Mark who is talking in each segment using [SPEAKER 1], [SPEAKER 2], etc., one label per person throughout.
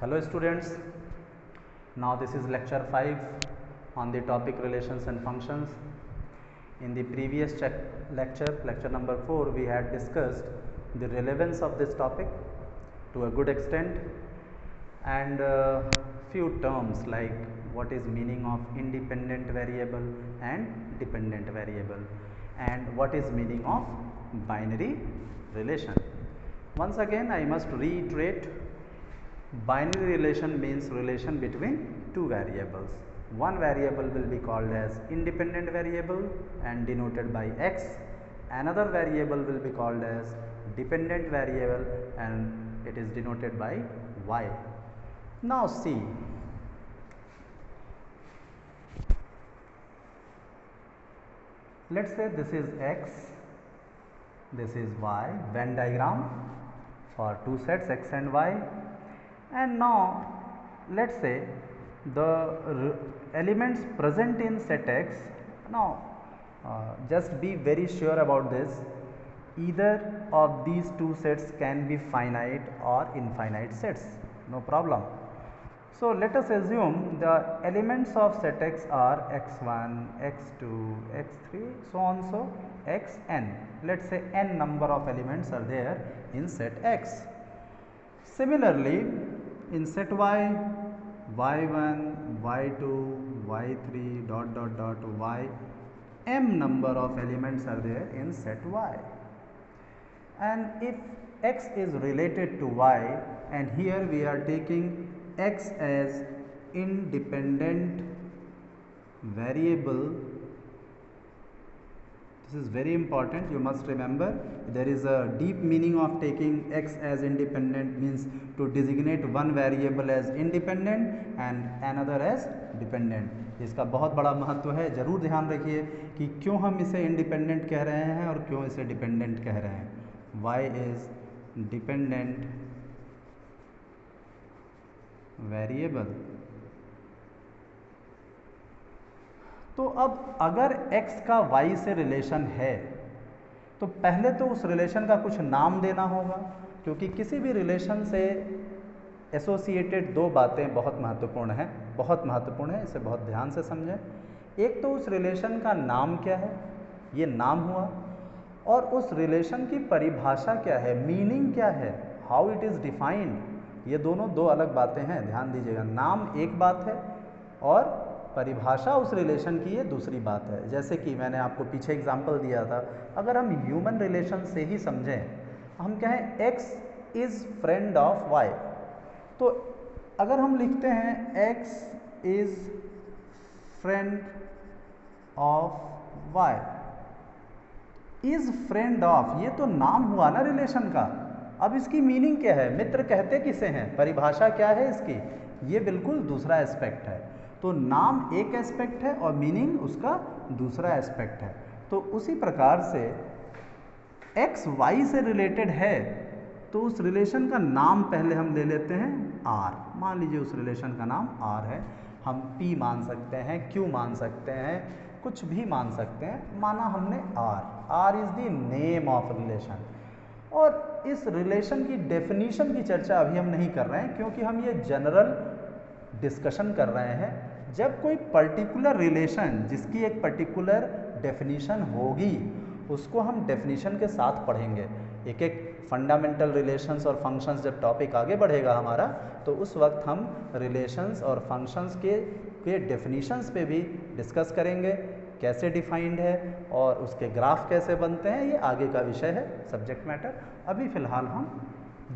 [SPEAKER 1] Hello students, now this is lecture 5 on the topic relations and functions. In the previous lecture number 4, we had discussed the relevance of this topic to a good extent and few terms like what is meaning of independent variable and dependent variable and what is meaning of binary relation. Once again I must reiterate, binary relation means relation between two variables. One variable will be called as independent variable and denoted by x. Another variable will be called as dependent variable and it is denoted by y. Now see, let's say this is x, this is y, Venn diagram for two sets x and y. And now let's say the elements present in set x, now just be very sure about this, either of these two sets can be finite or infinite sets, no problem. So let us assume the elements of set x are x1, x2, x3, so on, so xn. Let's say n number of elements are there in set x. Similarly, in set y, y1, y2, y3 dot y, m number of elements are there in set y. And if x is related to y, and here we are taking x as independent variable, this is very important, you must remember. There is a deep meaning of taking x as independent, means to designate one variable as independent and another as dependent. इसका बहुत बड़ा महत्व है, जरूर ध्यान रखिए कि क्यों हम इसे इंडिपेंडेंट कह रहे हैं और क्यों इसे डिपेंडेंट कह रहे हैं. y is dependent variable. तो अब अगर x का y से रिलेशन है तो पहले तो उस रिलेशन का कुछ नाम देना होगा, क्योंकि किसी भी रिलेशन से एसोसिएटेड दो बातें बहुत महत्वपूर्ण है, इसे बहुत ध्यान से समझें. एक तो उस रिलेशन का नाम क्या है, ये नाम हुआ, और उस रिलेशन की परिभाषा क्या है, मीनिंग क्या है, हाउ इट इज़ डिफाइंड. ये दोनों दो अलग बातें हैं, ध्यान दीजिएगा. नाम एक बात है और परिभाषा उस रिलेशन की ये दूसरी बात है. जैसे कि मैंने आपको पीछे एग्जांपल दिया था, अगर हम ह्यूमन रिलेशन से ही समझें, हम कहें x is friend of y, तो अगर हम लिखते हैं x is friend of y, is friend of, ये तो नाम हुआ ना रिलेशन का. अब इसकी मीनिंग क्या है, मित्र कहते किसे हैं, परिभाषा क्या है इसकी, ये बिल्कुल दूसरा एस्पेक्ट है. तो नाम एक एस्पेक्ट है और मीनिंग उसका दूसरा एस्पेक्ट है. तो उसी प्रकार से x y से रिलेटेड है तो उस रिलेशन का नाम पहले हम ले लेते हैं r. मान लीजिए उस रिलेशन का नाम r है, हम p मान सकते हैं, q मान सकते हैं, कुछ भी मान सकते हैं, माना हमने r is the name of relation. और इस रिलेशन की डेफिनीशन की चर्चा अभी हम नहीं कर रहे हैं, क्योंकि हम ये जनरल डिस्कशन कर रहे हैं. जब कोई पर्टिकुलर रिलेशन जिसकी एक पर्टिकुलर डेफिनीशन होगी, उसको हम डेफिनीशन के साथ पढ़ेंगे. एक एक फंडामेंटल रिलेशंस और फंक्शंस जब टॉपिक आगे बढ़ेगा हमारा, तो उस वक्त हम रिलेशंस और फंक्शंस के डेफिनीशंस पे भी डिस्कस करेंगे, कैसे डिफाइंड है और उसके ग्राफ कैसे बनते हैं, ये आगे का विषय है, सब्जेक्ट मैटर. अभी फ़िलहाल हम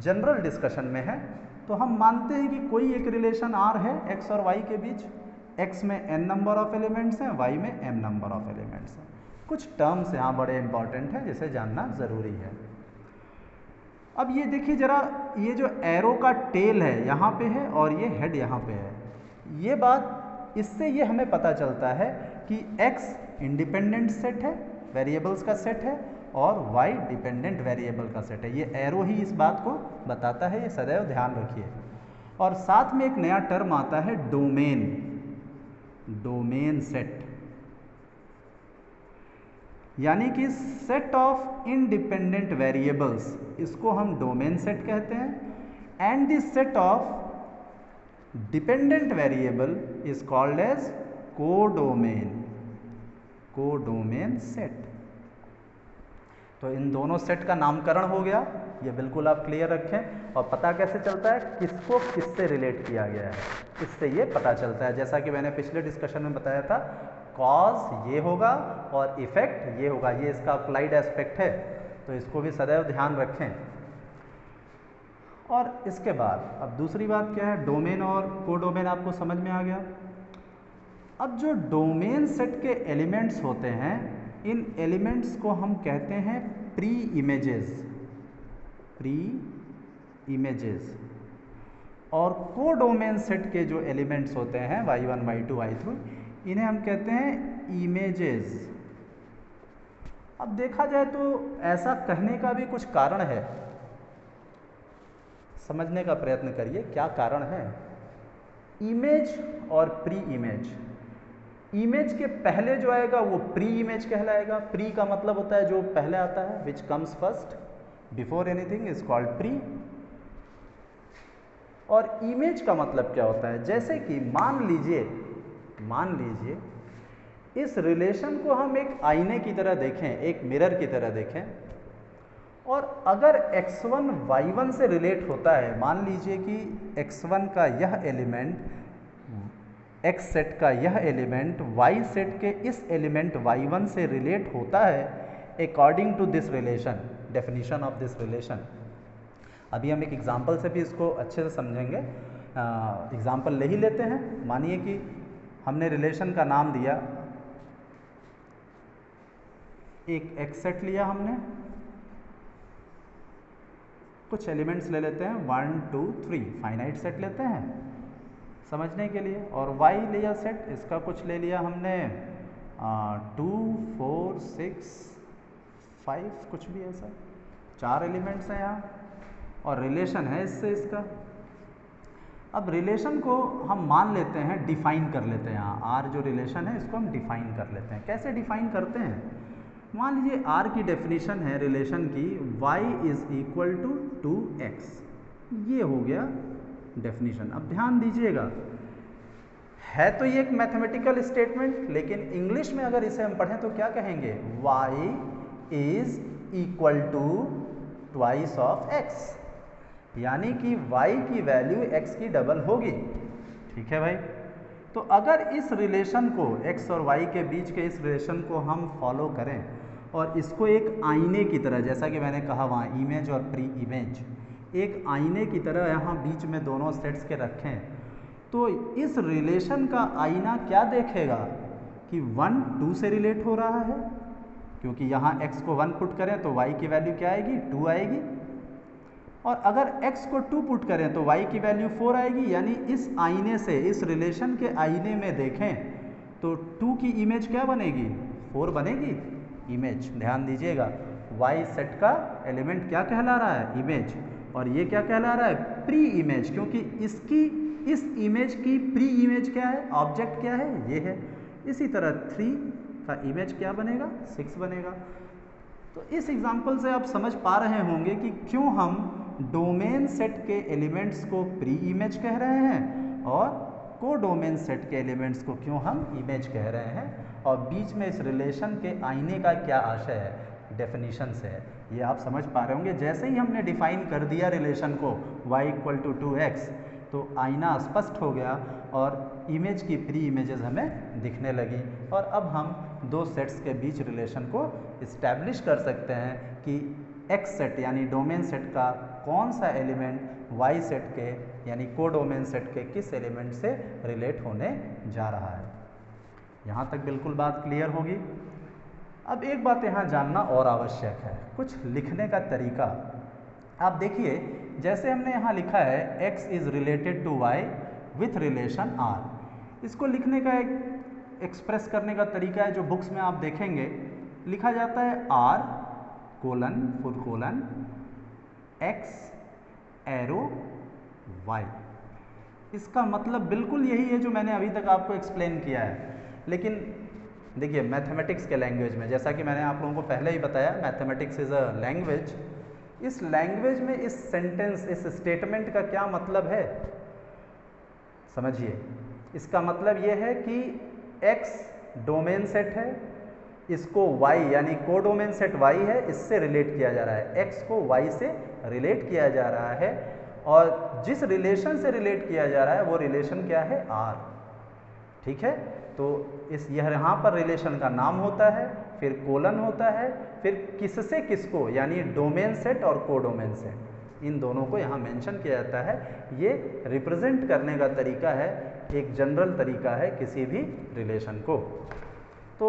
[SPEAKER 1] जनरल डिस्कशन में हैं. तो हम मानते हैं कि कोई एक रिलेशन r है x और y के बीच. x में n नंबर ऑफ एलिमेंट्स हैं, y में m नंबर ऑफ एलिमेंट्स हैं. कुछ टर्म्स यहाँ बड़े इंपॉर्टेंट हैं जिसे जानना ज़रूरी है. अब ये देखिए ज़रा, ये जो एरो का टेल है यहाँ पे है और ये हेड यहाँ पे है. ये बात, इससे ये हमें पता चलता है कि x इंडिपेंडेंट सेट है, वेरिएबल्स का सेट है, और y डिपेंडेंट वेरिएबल का सेट है. ये एरो ही इस बात को बताता है, ये सदैव ध्यान रखिए. और साथ में एक नया टर्म आता है डोमेन सेट, यानी कि सेट ऑफ इंडिपेंडेंट वेरिएबल्स, इसको हम डोमेन सेट कहते हैं. And the set of dependent variable is called as codomain, codomain set. तो इन दोनों सेट का नामकरण हो गया, ये बिल्कुल आप क्लियर रखें। और पता कैसे चलता है किसको किससे रिलेट किया गया है, इससे ये पता चलता है। जैसा कि मैंने पिछले डिस्कशन में बताया था, कॉज ये होगा और इफेक्ट ये होगा, ये इसका अप्लाइड एस्पेक्ट है, तो इसको भी सदैव ध्यान रखें। और इसके बाद अब दूसरी बात क्या है, डोमेन और कोडोमेन आपको समझ में आ गया। अब जो डोमेन सेट के एलिमेंट्स होते हैं, इन एलिमेंट्स को हम कहते हैं प्री इमेजेस, प्री इमेजेस। और कोडोमेन सेट के जो एलिमेंट्स होते हैं y1 y2 y3, इन्हें हम कहते हैं इमेजेस। अब देखा जाए तो ऐसा कहने का भी कुछ कारण है, समझने का प्रयत्न करिए क्या कारण है। इमेज और प्री इमेज, इमेज के पहले जो आएगा वो प्री इमेज कहलाएगा। प्री का मतलब होता है जो पहले आता है, which comes first before anything is called pre. और इमेज का मतलब क्या होता है, जैसे कि मान लीजिए इस रिलेशन को हम एक आईने की तरह देखें, एक मिरर की तरह देखें, और अगर x1 y1 से रिलेट होता है, मान लीजिए कि x1 का यह एलिमेंट, x सेट का यह एलिमेंट y सेट के इस एलिमेंट y1 से रिलेट होता है according to this relation, definition of this relation. अभी हम एक एग्जांपल से भी इसको अच्छे से समझेंगे। एग्जांपल ले ही लेते हैं। मानिए कि हमने रिलेशन का नाम दिया, एक x सेट लिया हमने, कुछ एलिमेंट्स ले लेते हैं 1 2 3, फाइनाइट सेट लेते हैं समझने के लिए। और y लिया सेट, इसका कुछ ले लिया हमने 2 4 6 5, कुछ भी ऐसा, 4 एलिमेंट्स हैं यहाँ, और रिलेशन है इससे इसका। अब रिलेशन को हम मान लेते हैं, डिफाइन कर लेते हैं। यहाँ r जो रिलेशन है इसको हम डिफाइन कर लेते हैं। कैसे डिफाइन करते हैं, मान लीजिए r की डेफिनेशन है रिलेशन की y is equal to 2x, ये हो गया डेफिनेशन। अब ध्यान दीजिएगा, है तो ये एक मैथमेटिकल स्टेटमेंट, लेकिन इंग्लिश में अगर इसे हम पढ़ें तो क्या कहेंगे, y is equal to twice of x, यानी कि y की वैल्यू x की डबल होगी। ठीक है भाई। तो अगर इस रिलेशन को, x और y के बीच के इस रिलेशन को हम फॉलो करें और इसको एक आईने की तरह, जैसा कि मैंने कहा वहाँ इमेज और प्री इमेज, एक आईने की तरह यहाँ बीच में दोनों सेट्स के रखें, तो इस रिलेशन का आईना क्या देखेगा कि 1 2 से रिलेट हो रहा है, क्योंकि यहाँ x को 1 पुट करें तो y की वैल्यू क्या आएगी, 2 आएगी। और अगर x को 2 पुट करें तो y की वैल्यू 4 आएगी। यानी इस आईने से, इस रिलेशन के आईने में देखें तो 2 की इमेज क्या बनेगी, 4 बनेगी इमेज। ध्यान दीजिएगा, y सेट का एलिमेंट क्या कहला रहा है, इमेज, और ये क्या कहला रहा है, प्री इमेज, क्योंकि इसकी, इस इमेज की प्री इमेज क्या है, ऑब्जेक्ट क्या है, ये है। इसी तरह 3 का इमेज क्या बनेगा, 6 बनेगा। तो इस एग्जाम्पल से आप समझ पा रहे होंगे कि क्यों हम डोमेन सेट के एलिमेंट्स को प्री इमेज कह रहे हैं और कोडोमेन सेट के एलिमेंट्स को क्यों हम इमेज कह रहे हैं, और बीच में इस रिलेशन के आईने का क्या आशय है, डेफिनेशन से है। ये आप समझ पा रहे होंगे। जैसे ही हमने डिफाइन कर दिया रिलेशन को y इक्वल टू 2x, तो आईना स्पष्ट हो गया और इमेज की प्री इमेजेस हमें दिखने लगी। और अब हम दो सेट्स के बीच रिलेशन को इस्टेब्लिश कर सकते हैं कि x सेट यानी डोमेन सेट का कौन सा एलिमेंट y सेट के यानी कोडोमेन सेट के किस एलिमेंट से रिलेट होने जा रहा है। यहाँ तक बिल्कुल बात क्लियर होगी। अब एक बात यहाँ जानना और आवश्यक है, कुछ लिखने का तरीका। आप देखिए, जैसे हमने यहाँ लिखा है x is related to y with relation r, इसको लिखने का एक एक्सप्रेस करने का तरीका है जो बुक्स में आप देखेंगे, लिखा जाता है r colon full colon x arrow y। इसका मतलब बिल्कुल यही है जो मैंने अभी तक आपको एक्सप्लेन किया है। लेकिन देखिए, मैथमेटिक्स के लैंग्वेज में, जैसा कि मैंने आप लोगों को पहले ही बताया, मैथमेटिक्स इज़ अ लैंग्वेज। इस लैंग्वेज में इस सेंटेंस, इस स्टेटमेंट का क्या मतलब है, समझिए, इसका मतलब ये है कि x डोमेन सेट है, इसको y यानी कोडोमेन सेट y है, इससे रिलेट किया जा रहा है, x को y से रिलेट किया जा रहा है, और जिस रिलेशन से रिलेट किया जा रहा है वो रिलेशन क्या है, R। ठीक है, तो इस यहाँ पर रिलेशन का नाम होता है, फिर कोलन होता है, फिर किससे किसको यानी डोमेन सेट और कोडोमेन सेट, इन दोनों को यहाँ मेंशन किया जाता है। ये रिप्रेजेंट करने का तरीका है, एक जनरल तरीका है किसी भी रिलेशन को। तो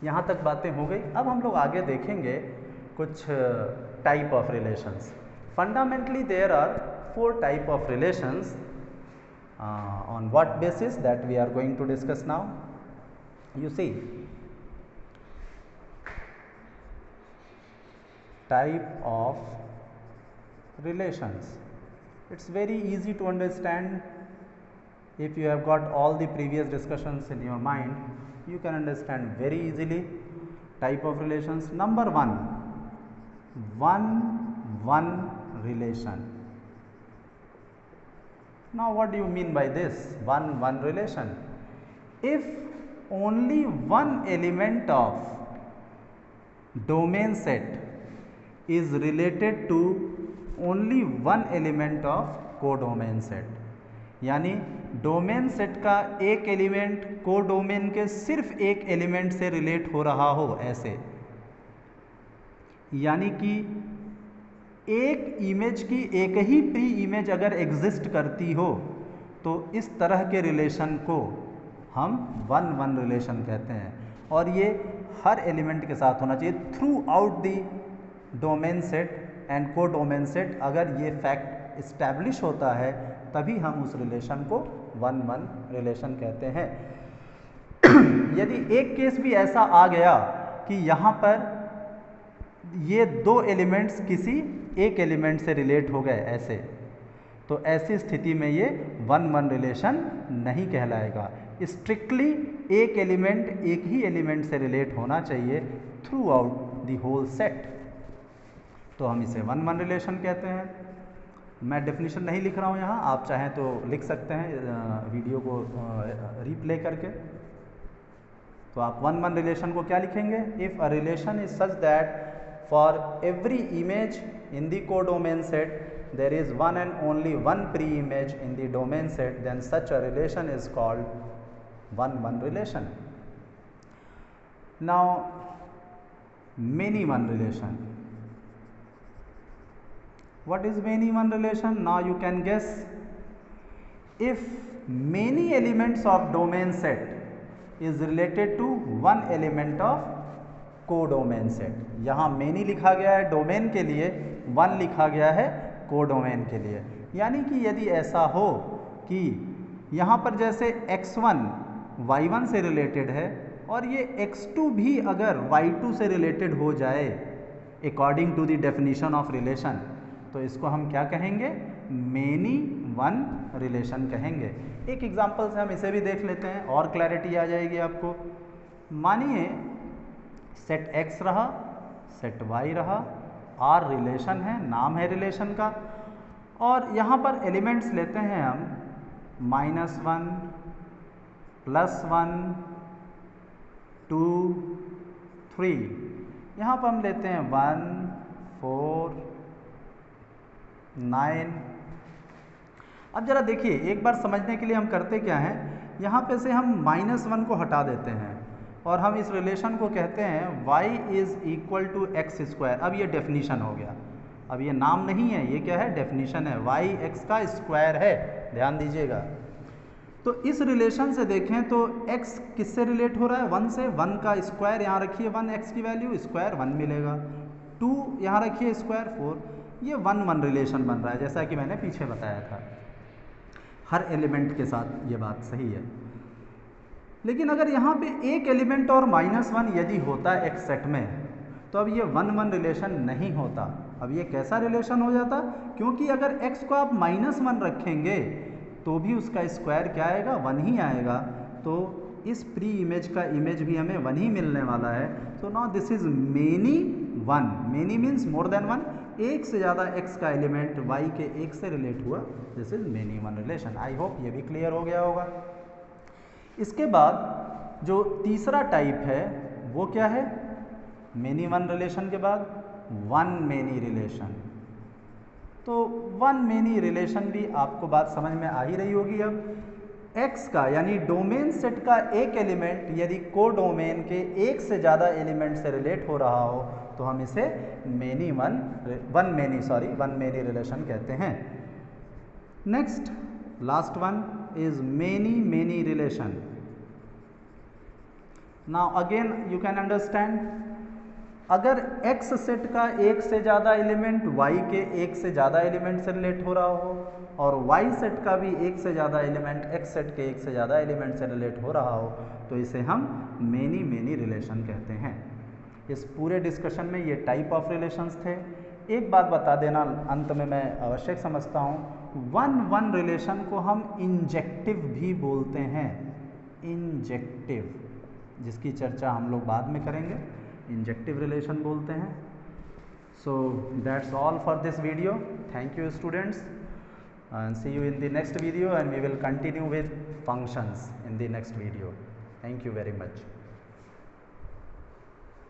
[SPEAKER 1] यहाँ तक बातें हो गई। अब हम लोग आगे देखेंगे कुछ type of relations. Fundamentally there are 4 type of relations. On what basis, that we are going to discuss now. You see, type of relations, it's very easy to understand if you have got all the previous discussions in your mind. You can understand very easily type of relations. Number 1, one relation. Now what do you mean by this one relation? If only one element of domain set is related to only one element of codomain set, यानी domain set का एक element codomain के सिर्फ एक element से relate हो रहा हो, ऐसे यानी कि एक इमेज की एक ही प्री इमेज अगर एग्जिस्ट करती हो तो इस तरह के रिलेशन को हम वन रिलेशन कहते हैं, और ये हर एलिमेंट के साथ होना चाहिए through out the domain set and को डोमेन सेट। अगर ये फैक्ट इस्टेब्लिश होता है तभी हम उस रिलेशन को वन रिलेशन कहते हैं। यदि एक केस भी ऐसा आ गया कि यहाँ पर ये 2 एलिमेंट्स किसी एक एलिमेंट से रिलेट हो गए ऐसे, तो ऐसी स्थिति में ये वन रिलेशन नहीं कहलाएगा। स्ट्रिक्टली एक एलिमेंट एक ही एलिमेंट से रिलेट होना चाहिए throughout the whole set, तो हम इसे वन रिलेशन कहते हैं। मैं डेफिनेशन नहीं लिख रहा हूँ यहाँ, आप चाहें तो लिख सकते हैं वीडियो को रिप्ले करके। तो आप वन रिलेशन को क्या लिखेंगे? If a relation is such that for every image in the codomain set there is one and only one pre-image in the domain set, then such a relation is called one relation. Now many one relation. What is many one relation? Now you can guess. If many elements of domain set is related to one element of codomain set, यहाँ many लिखा गया है domain के लिए, one लिखा गया है codomain के लिए, यानी कि यदि ऐसा हो कि यहाँ पर जैसे x1 y1 से रिलेटेड है और ये x2 भी अगर y2 से रिलेटेड हो जाए according to the definition of relation, तो इसको हम क्या कहेंगे? मेनी वन रिलेशन कहेंगे। एक एग्जांपल से हम इसे भी देख लेते हैं और क्लैरिटी आ जाएगी आपको। मानिए सेट x रहा, सेट y रहा, R रिलेशन है, नाम है रिलेशन का, और यहाँ पर एलिमेंट्स लेते हैं हम -1, +1, 2, 3, यहाँ पर हम लेते हैं 1, 4, 9। अब जरा देखिए, एक बार समझने के लिए हम करते क्या हैं, यहाँ पे से हम -1 को हटा देते हैं और हम इस रिलेशन को कहते हैं y = x²। अब ये डेफिनीशन हो गया, अब ये नाम नहीं है, ये क्या है? डेफिनीशन है, y x का स्क्वायर है, ध्यान दीजिएगा। तो इस रिलेशन से देखें तो x किससे रिलेट हो रहा है? 1 से। 1 का स्क्वायर यहाँ रखिए, 1 x की वैल्यू स्क्वायर 1 मिलेगा, 2 यहाँ रखिए स्क्वायर 4। ये वन रिलेशन बन रहा है, जैसा कि मैंने पीछे बताया था। हर एलिमेंट के साथ ये बात सही है। लेकिन अगर यहाँ पे एक एलिमेंट और -1 यदि होता है एक सेट में, तो अब ये वन रिलेशन नहीं होता। अब ये कैसा रिलेशन हो जाता? क्योंकि अगर x को आप -1 रखेंगे तो भी उसका स्क्वायर क्या आएगा? 1 ही आएगा। तो इस प्री इमेज का इमेज भी हमें 1 ही मिलने वाला है। तो now this is many one, many means more than one, एक से ज़्यादा x का एलिमेंट y के एक से रिलेट हुआ, this is many one relation. I hope ये भी क्लियर हो गया होगा। इसके बाद जो तीसरा टाइप है वो क्या है, मेनी वन रिलेशन के बाद वन मेनी रिलेशन। तो वन मेनी रिलेशन भी आपको बात समझ में आ ही रही होगी। अब x का यानी डोमेन सेट का एक एलिमेंट यदि को डोमेन के एक से ज़्यादा एलिमेंट से रिलेट हो रहा हो तो हम इसे वन मेनी रिलेशन कहते हैं। Next last one is many many relation. Now again you can understand, अगर x सेट का एक से ज़्यादा एलिमेंट y के एक से ज़्यादा एलिमेंट से रिलेट हो रहा हो और y सेट का भी एक से ज़्यादा एलिमेंट x सेट के एक से ज़्यादा एलिमेंट से रिलेट हो रहा हो तो इसे हम मेनी मेनी रिलेशन कहते हैं। इस पूरे डिस्कशन में ये टाइप ऑफ रिलेशंस थे। एक बात बता देना अंत में मैं आवश्यक समझता हूँ, वन वन रिलेशन को हम इंजेक्टिव भी बोलते हैं, इंजेक्टिव, जिसकी चर्चा हम लोग बाद में करेंगे, इंजेक्टिव रिलेशन बोलते हैं। So that's all for this video. Thank you students and see you in the next video, and we will continue with functions in the next video. Thank you very much.